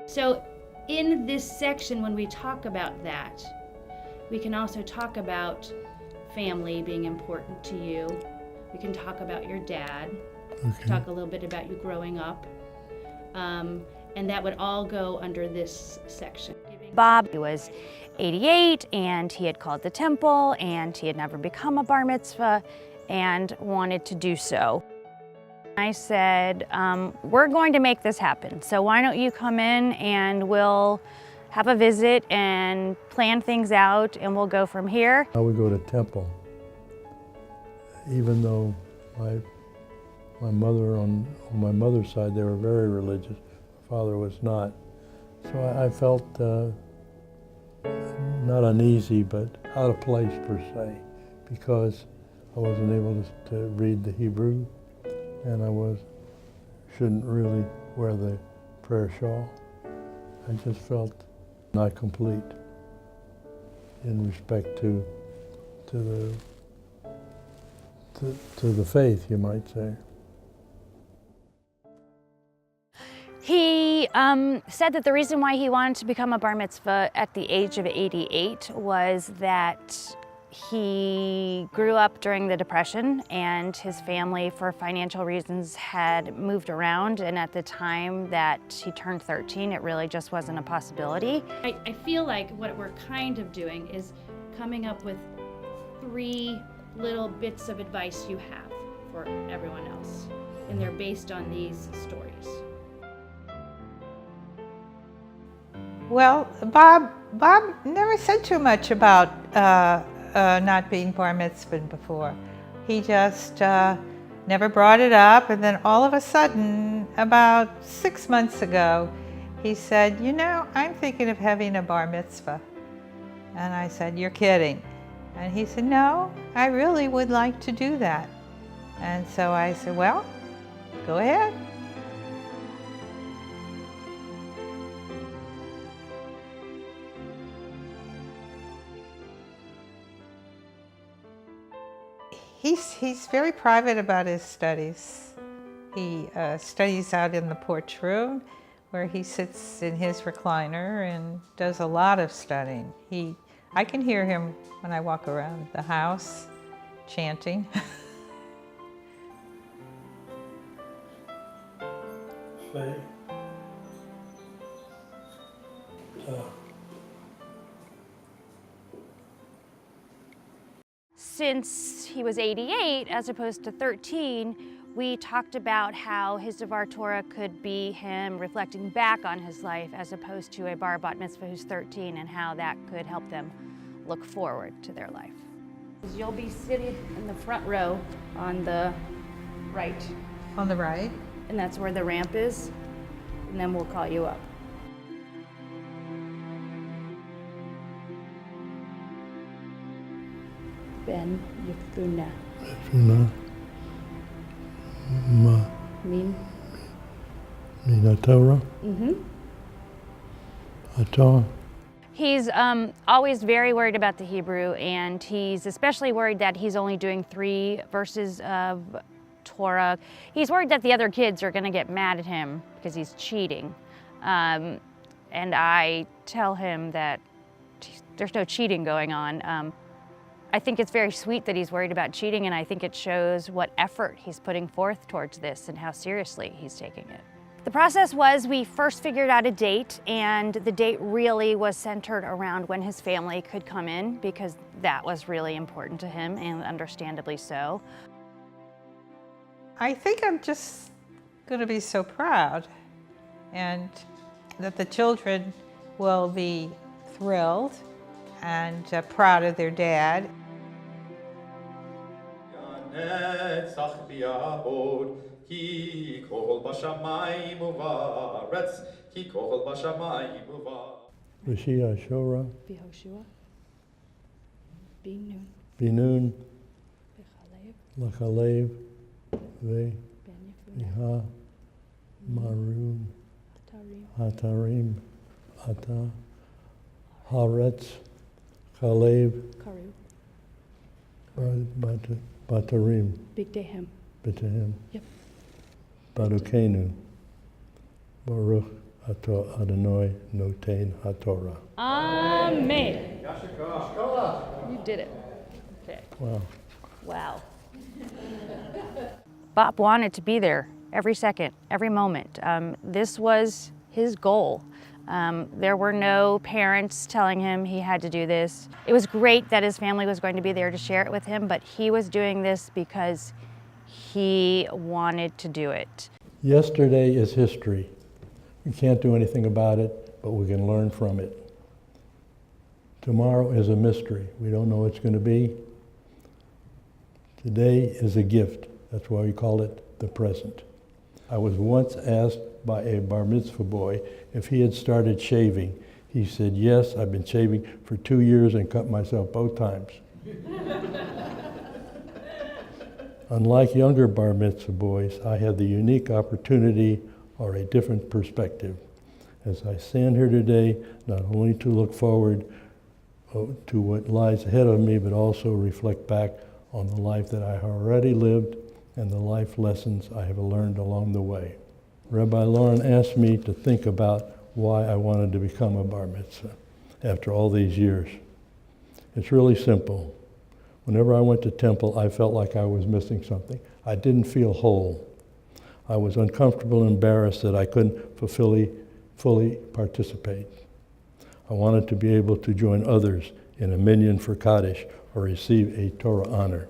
So in this section, when we talk about that, we can also talk about family being important to you. We can talk about your dad, talk a little bit about you growing up, and that would all go under this section. Bob was 88 and he had called the temple and he had never become a bar mitzvah and wanted to do so. I said, we're going to make this happen, so why don't you come in and we'll have a visit and plan things out and we'll go from here. I would go to temple, even though my mother, on my mother's side, they were very religious. My father was not. So I felt not uneasy, but out of place per se, because I wasn't able to read the Hebrew, and I shouldn't really wear the prayer shawl. I just felt not complete in respect to the faith, you might say. He said that the reason why he wanted to become a bar mitzvah at the age of 88 was that he grew up during the Depression and his family, for financial reasons, had moved around, and at the time that he turned 13, it really just wasn't a possibility. I feel like what we're kind of doing is coming up with 3 little bits of advice you have for everyone else, and they're based on these stories. Well, Bob never said too much about not being bar mitzvahed before. He just never brought it up, and then all of a sudden, about 6 months ago, he said, you know, I'm thinking of having a bar mitzvah. And I said, you're kidding. And he said, no, I really would like to do that. And so I said, well, go ahead. He's very private about his studies. He studies out in the porch room where he sits in his recliner and does a lot of studying. I can hear him when I walk around the house chanting. Since he was 88, as opposed to 13, we talked about how his Devar Torah could be him reflecting back on his life as opposed to a bar bat mitzvah who's 13, and how that could help them look forward to their life. You'll be sitting in the front row on the right. On the right? And that's where the ramp is, and then we'll call you up. Ben Yefuna. Min. Min Torah. Torah. He's always very worried about the Hebrew, and he's especially worried that he's only doing 3 verses of Torah. He's worried that the other kids are going to get mad at him because he's cheating. And I tell him that there's no cheating going on. I think it's very sweet that he's worried about cheating, and I think it shows what effort he's putting forth towards this and how seriously he's taking it. The process was we first figured out a date, and the date really was centered around when his family could come in, because that was really important to him, and understandably so. I think I'm just going to be so proud, and that the children will be thrilled and proud of their dad. Rishia Shora, Behoshua, Binun, Binun, Bechalev, Lachalev, Ve, Benyefuna, Iha, Marun, Tarim, Hatarim, Ata, Haaretz, Chalev, Karu, Batarim, Bigdehem. B'Tehem, Yep. Barukenu, Baruch Ato Adonai Noten HaTorah. Amen. You did it. Okay. Wow. Wow. Bob wanted to be there every second, every moment. This was his goal. There were no parents telling him he had to do this. It was great that his family was going to be there to share it with him, but he was doing this because he wanted to do it. Yesterday is history. We can't do anything about it, but we can learn from it. Tomorrow is a mystery. We don't know what it's going to be. Today is a gift. That's why we call it the present. I was once asked by a bar mitzvah boy if he had started shaving. He said, yes, I've been shaving for 2 years and cut myself both times. Unlike younger bar mitzvah boys, I had the unique opportunity or a different perspective. As I stand here today, not only to look forward to what lies ahead of me, but also reflect back on the life that I have already lived and the life lessons I have learned along the way. Rabbi Lauren asked me to think about why I wanted to become a bar mitzvah after all these years. It's really simple. Whenever I went to temple, I felt like I was missing something. I didn't feel whole. I was uncomfortable and embarrassed that I couldn't fully participate. I wanted to be able to join others in a minyan for Kaddish or receive a Torah honor.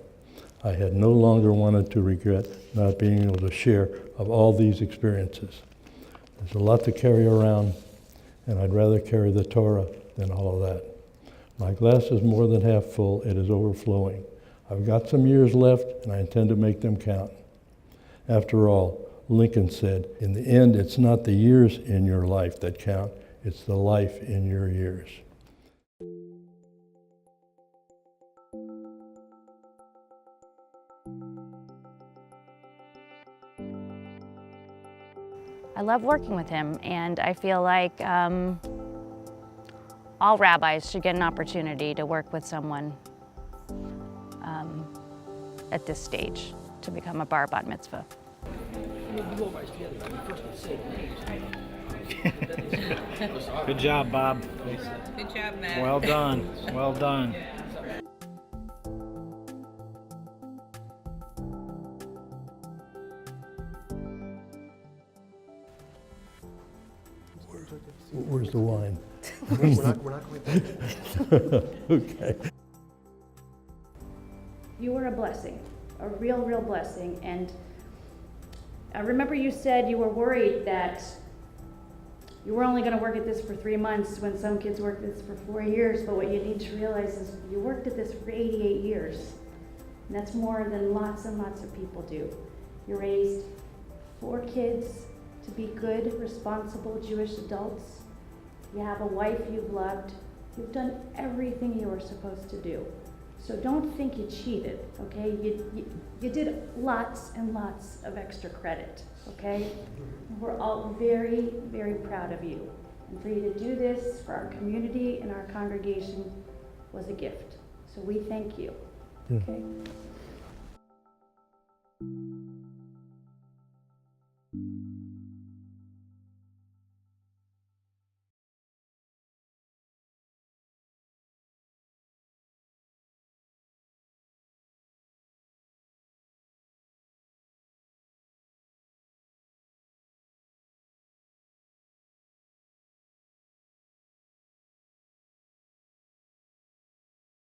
I had no longer wanted to regret not being able to share of all these experiences. There's a lot to carry around, and I'd rather carry the Torah than all of that. My glass is more than half full. It is overflowing. I've got some years left, and I intend to make them count. After all, Lincoln said, in the end, it's not the years in your life that count, it's the life in your years. I love working with him, and I feel like all rabbis should get an opportunity to work with someone at this stage to become a bar bat mitzvah. Good job, Bob. Good job, Matt. Well done. Well done. Where's the wine? We're not going to. Okay. You were a blessing, a real blessing. And I remember you said you were worried that you were only going to work at this for 3 months when some kids work at this for 4 years. But what you need to realize is you worked at this for 88 years. And that's more than lots and lots of people do. You raised 4 kids to be good, responsible Jewish adults. You have a wife you've loved. You've done everything you were supposed to do. So don't think you cheated, okay? You did lots and lots of extra credit, okay? We're all very, very proud of you. And for you to do this for our community and our congregation was a gift. So we thank you, Yeah. okay?